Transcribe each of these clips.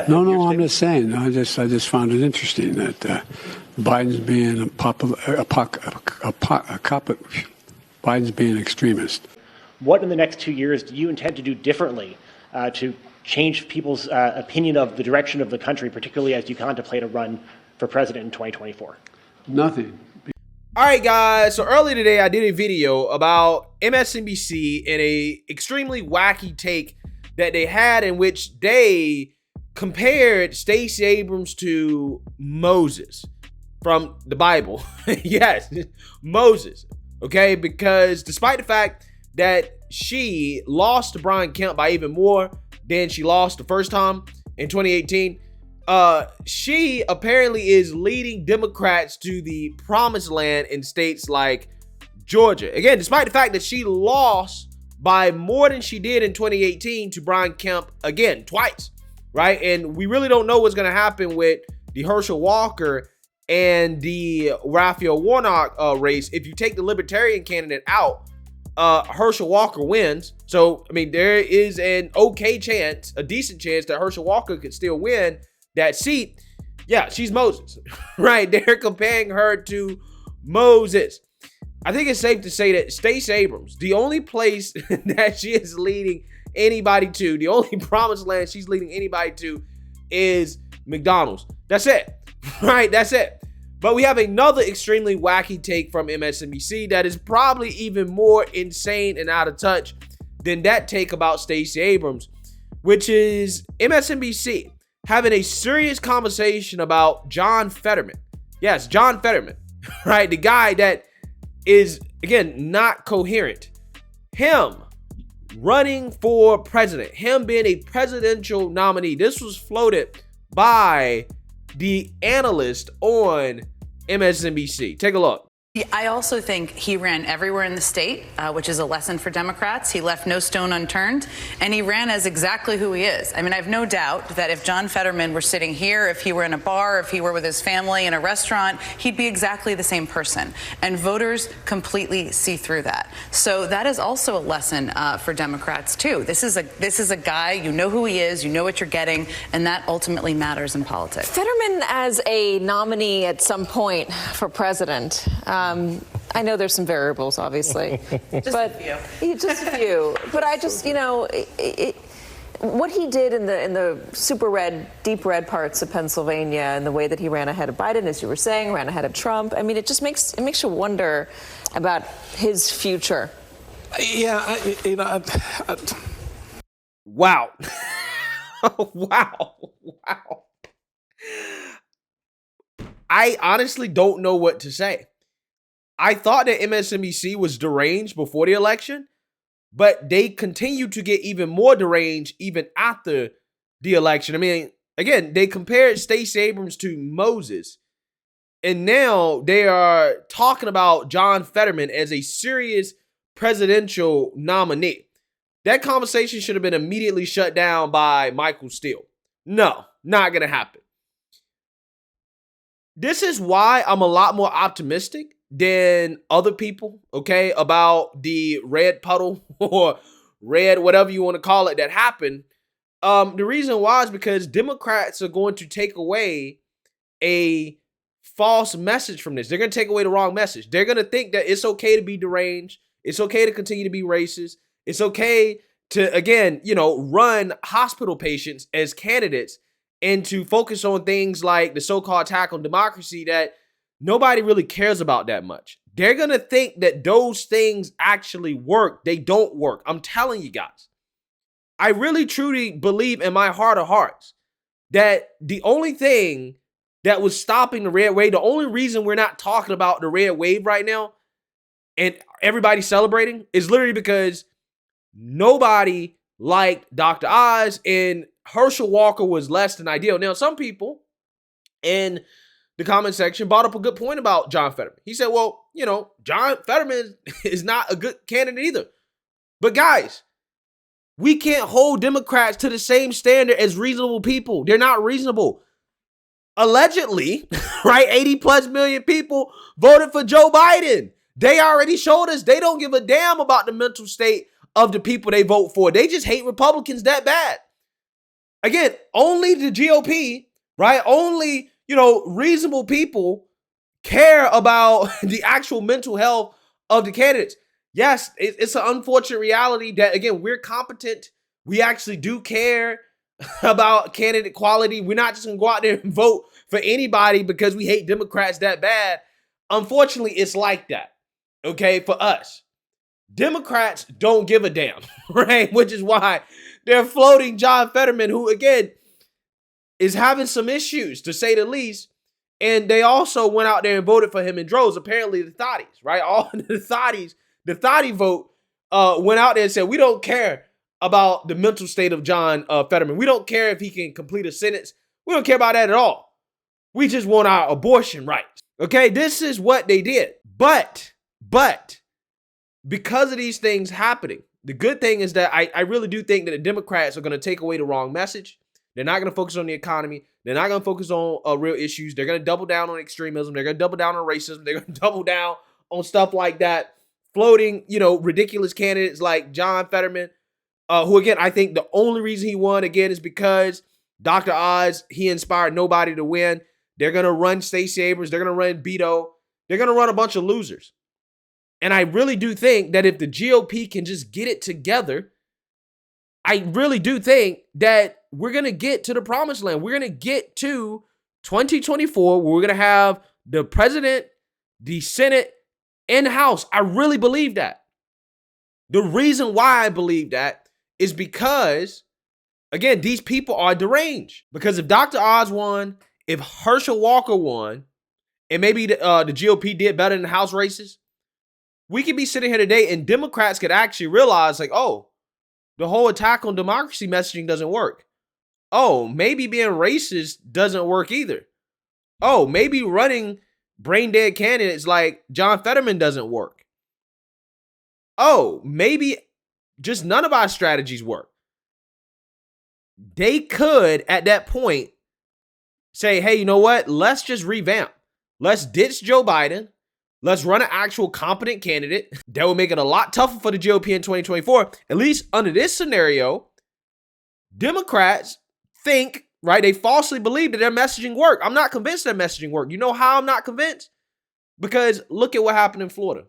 No, I'm just saying. I just found it interesting that Biden's being Biden's being extremist. What in the next 2 years do you intend to do differently to change people's opinion of the direction of the country, particularly as you contemplate a run for president in 2024? Nothing. All right, guys. So earlier today, I did a video about MSNBC and a extremely wacky take that they had in which they compared Stacey Abrams to Moses from the Bible. Yes, Moses. Okay, because despite the fact that she lost to Brian Kemp by even more than she lost the first time in 2018, she apparently is leading Democrats to the promised land in states like Georgia. Again, despite the fact that she lost by more than she did in 2018 to Brian Kemp, again, twice, right? And we really don't know what's going to happen with the Herschel Walker and the Raphael Warnock race. If you take the Libertarian candidate out, Herschel Walker wins. So, I mean, there is an okay chance, a decent chance that Herschel Walker could still win that seat. Yeah, she's Moses, right? They're comparing her to Moses. I think it's safe to say that Stacey Abrams, the only place that she is leading anybody to, the only promised land she's leading anybody to is McDonald's. That's it, right? That's it. But we have another extremely wacky take from MSNBC that is probably even more insane and out of touch than that take about Stacey Abrams, which is MSNBC having a serious conversation about John Fetterman. Yes, John Fetterman, right? The guy that is, again, not coherent. Him running for president, him being a presidential nominee. This was floated by the analyst on MSNBC. Take a look. I also think he ran everywhere in the state, which is a lesson for Democrats. He left no stone unturned, and he ran as exactly who he is. I mean, I have no doubt that if John Fetterman were sitting here, if he were in a bar, if he were with his family in a restaurant, he'd be exactly the same person. And voters completely see through that. So that is also a lesson for Democrats, too. This is a guy, you know who he is, you know what you're getting, and that ultimately matters in politics. Fetterman as a nominee at some point for president. I know there's some variables, obviously, just a few. But I just, what he did in the super red, deep red parts of Pennsylvania, and the way that he ran ahead of Biden, as you were saying, ran ahead of Trump. I mean, it just makes you wonder about his future. Yeah, Wow. Wow. I honestly don't know what to say. I thought that MSNBC was deranged before the election, but they continue to get even more deranged even after the election. I mean, again, they compared Stacey Abrams to Moses, and now they are talking about John Fetterman as a serious presidential nominee. That conversation should have been immediately shut down by Michael Steele. No, not going to happen. This is why I'm a lot more optimistic than other people, okay, about the red puddle or red, whatever you want to call it, that happened. The reason why is because Democrats are going to take away a false message from this. They're going to take away the wrong message. They're going to think that it's okay to be deranged. It's okay to continue to be racist. It's okay to, again, run hospital patients as candidates and to focus on things like the so-called attack on democracy that nobody really cares about that much. They're going to think that those things actually work. They don't work. I'm telling you guys. I really truly believe in my heart of hearts that the only thing that was stopping the red wave, the only reason we're not talking about the red wave right now and everybody's celebrating is literally because nobody liked Dr. Oz and Herschel Walker was less than ideal. Now, some people in the comment section brought up a good point about John Fetterman. He said, well, John Fetterman is not a good candidate either. But guys, we can't hold Democrats to the same standard as reasonable people. They're not reasonable. Allegedly, right, 80 plus million people voted for Joe Biden. They already showed us they don't give a damn about the mental state of the people they vote for. They just hate Republicans that bad. Again, only the GOP, right? Only, reasonable people care about the actual mental health of the candidates. Yes, it's an unfortunate reality that, again, we're competent. We actually do care about candidate quality. We're not just going to go out there and vote for anybody because we hate Democrats that bad. Unfortunately, it's like that, okay, for us. Democrats don't give a damn, right? Which is why they're floating John Fetterman, who, again, is having some issues, to say the least. And they also went out there and voted for him in droves. Apparently, the thotties, right? All the thotty vote went out there and said, we don't care about the mental state of John Fetterman. We don't care if he can complete a sentence. We don't care about that at all. We just want our abortion rights. Okay, this is what they did. But because of these things happening, the good thing is that I really do think that the Democrats are going to take away the wrong message. They're not going to focus on the economy. They're not going to focus on real issues. They're going to double down on extremism. They're going to double down on racism. They're going to double down on stuff like that. Floating, ridiculous candidates like John Fetterman, who, again, I think the only reason he won, again, is because Dr. Oz, he inspired nobody to win. They're going to run Stacey Abrams. They're going to run Beto. They're going to run a bunch of losers. And I really do think that if the GOP can just get it together, I really do think that we're going to get to the promised land. We're going to get to 2024 where we're going to have the president, the Senate, and the House. I really believe that. The reason why I believe that is because, again, these people are deranged. Because if Dr. Oz won, if Herschel Walker won, and maybe the GOP did better in the House races, we could be sitting here today and Democrats could actually realize, like, oh, the whole attack on democracy messaging doesn't work. Oh, maybe being racist doesn't work either. Oh, maybe running brain dead candidates like John Fetterman doesn't work. Oh, maybe just none of our strategies work. They could, at that point, say, hey, you know what? Let's just revamp. Let's ditch Joe Biden. Let's run an actual competent candidate that will make it a lot tougher for the GOP in 2024. At least under this scenario, Democrats think, right, they falsely believe that their messaging worked. I'm not convinced their messaging worked. You know how I'm not convinced? Because look at what happened in Florida.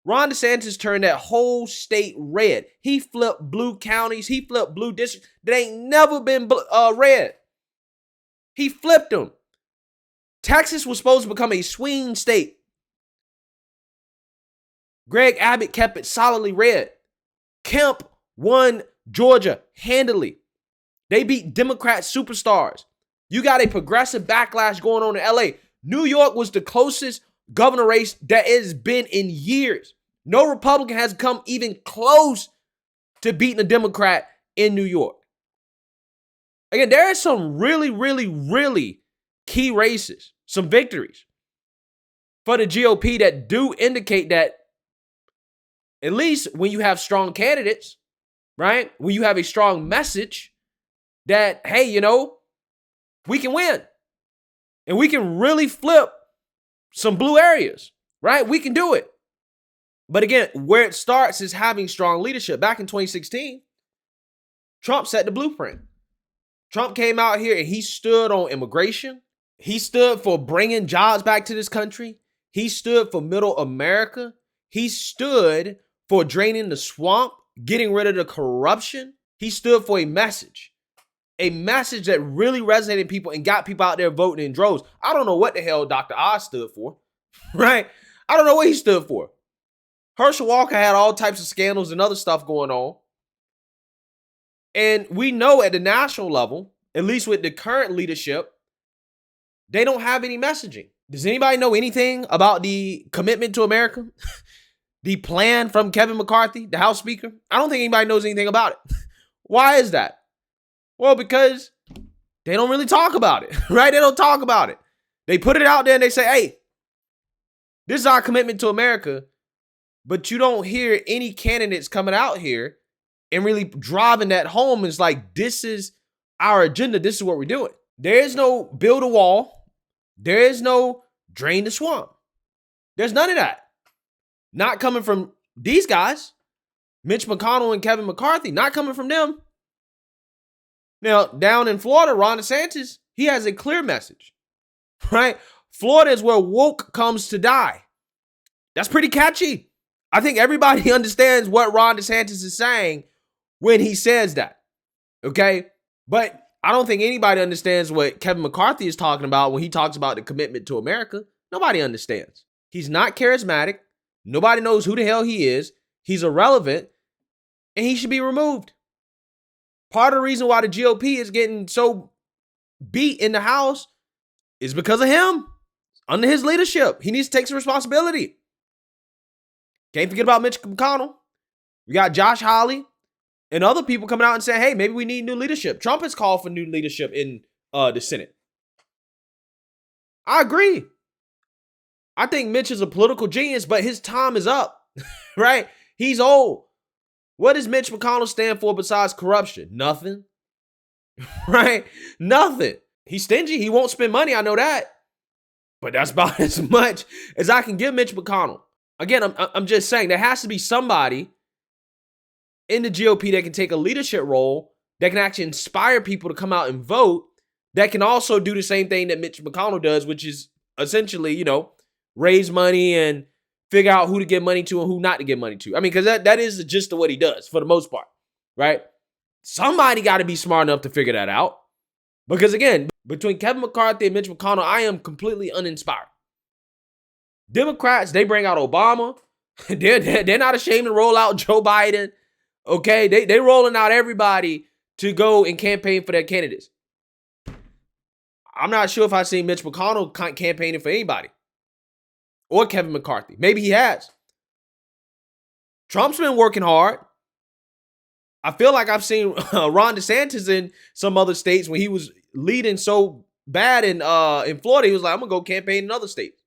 Ron DeSantis turned that whole state red. He flipped blue counties. He flipped blue districts that ain't never been red. He flipped them. Texas was supposed to become a swing state. Greg Abbott kept it solidly red. Kemp won Georgia handily. They beat Democrat superstars. You got a progressive backlash going on in LA. New York was the closest governor race that has been in years. No Republican has come even close to beating a Democrat in New York. Again, there are some really, really, really key races, some victories for the GOP that do indicate that at least when you have strong candidates, right? When you have a strong message that, hey, we can win. And we can really flip some blue areas, right? We can do it. But again, where it starts is having strong leadership. Back in 2016, Trump set the blueprint. Trump came out here and he stood on immigration. He stood for bringing jobs back to this country. He stood for middle America. He stood for draining the swamp, getting rid of the corruption. He stood for a message that really resonated with people and got people out there voting in droves. I don't know what the hell Dr. Oz stood for, right? I don't know what he stood for. Herschel Walker had all types of scandals and other stuff going on. And we know at the national level, at least with the current leadership, they don't have any messaging. Does anybody know anything about the commitment to America? The plan from Kevin McCarthy, the House Speaker? I don't think anybody knows anything about it. Why is that? Well, because they don't really talk about it, right? They don't talk about it. They put it out there and they say, hey, this is our commitment to America. But you don't hear any candidates coming out here and really driving that home. It's like, this is our agenda. This is what we're doing. There is no build a wall. There is no drain the swamp. There's none of that. Not coming from these guys, Mitch McConnell and Kevin McCarthy, not coming from them. Now, down in Florida, Ron DeSantis, he has a clear message, right? Florida is where woke comes to die. That's pretty catchy. I think everybody understands what Ron DeSantis is saying when he says that, okay? But I don't think anybody understands what Kevin McCarthy is talking about when he talks about the commitment to America. Nobody understands. He's not charismatic. Nobody knows who the hell he is. He's irrelevant, and he should be removed. Part of the reason why the GOP is getting so beat in the House is because of him. Under his leadership, he needs to take some responsibility. Can't forget about Mitch McConnell. We got Josh Hawley and other people coming out and saying, hey, maybe we need new leadership. Trump has called for new leadership in the Senate. I agree. I think Mitch is a political genius, but his time is up, right? He's old. What does Mitch McConnell stand for besides corruption? Nothing, right? Nothing. He's stingy. He won't spend money. I know that. But that's about as much as I can give Mitch McConnell. Again, I'm just saying there has to be somebody in the GOP that can take a leadership role, that can actually inspire people to come out and vote, that can also do the same thing that Mitch McConnell does, which is essentially, raise money and figure out who to give money to and who not to give money to. I mean, because that is the gist of what he does for the most part, right? Somebody got to be smart enough to figure that out. Because again, between Kevin McCarthy and Mitch McConnell, I am completely uninspired. Democrats, they bring out Obama. They're not ashamed to roll out Joe Biden. Okay, they rolling out everybody to go and campaign for their candidates. I'm not sure if I've seen Mitch McConnell campaigning for anybody. Or Kevin McCarthy. Maybe he has. Trump's been working hard. I feel like I've seen Ron DeSantis in some other states when he was leading so bad in Florida. He was like, I'm going to go campaign in other states.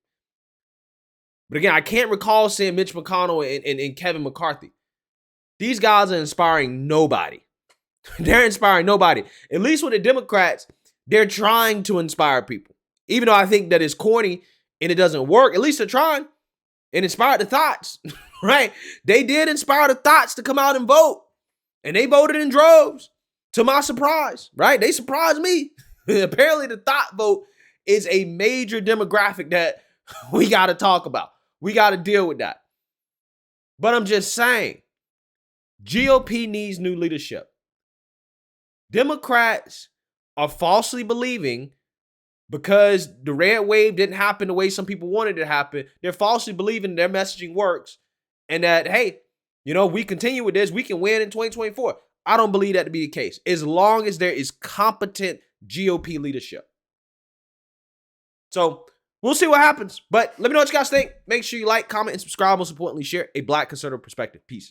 But again, I can't recall seeing Mitch McConnell and Kevin McCarthy. These guys are inspiring nobody. They're inspiring nobody. At least with the Democrats, they're trying to inspire people. Even though I think that it's corny and it doesn't work, at least they're trying. It inspired the thoughts, right? They did inspire the thoughts to come out and vote. And they voted in droves, to my surprise, right? They surprised me. Apparently the thought vote is a major demographic that we got to talk about. We got to deal with that. But I'm just saying, GOP needs new leadership. Democrats are falsely believing, because the red wave didn't happen the way some people wanted it to happen, they're falsely believing their messaging works and that, hey, we continue with this, we can win in 2024. I don't believe that to be the case, as long as there is competent GOP leadership. So we'll see what happens. But let me know what you guys think. Make sure you like, comment, and subscribe. Most importantly, share a Black conservative perspective. Peace.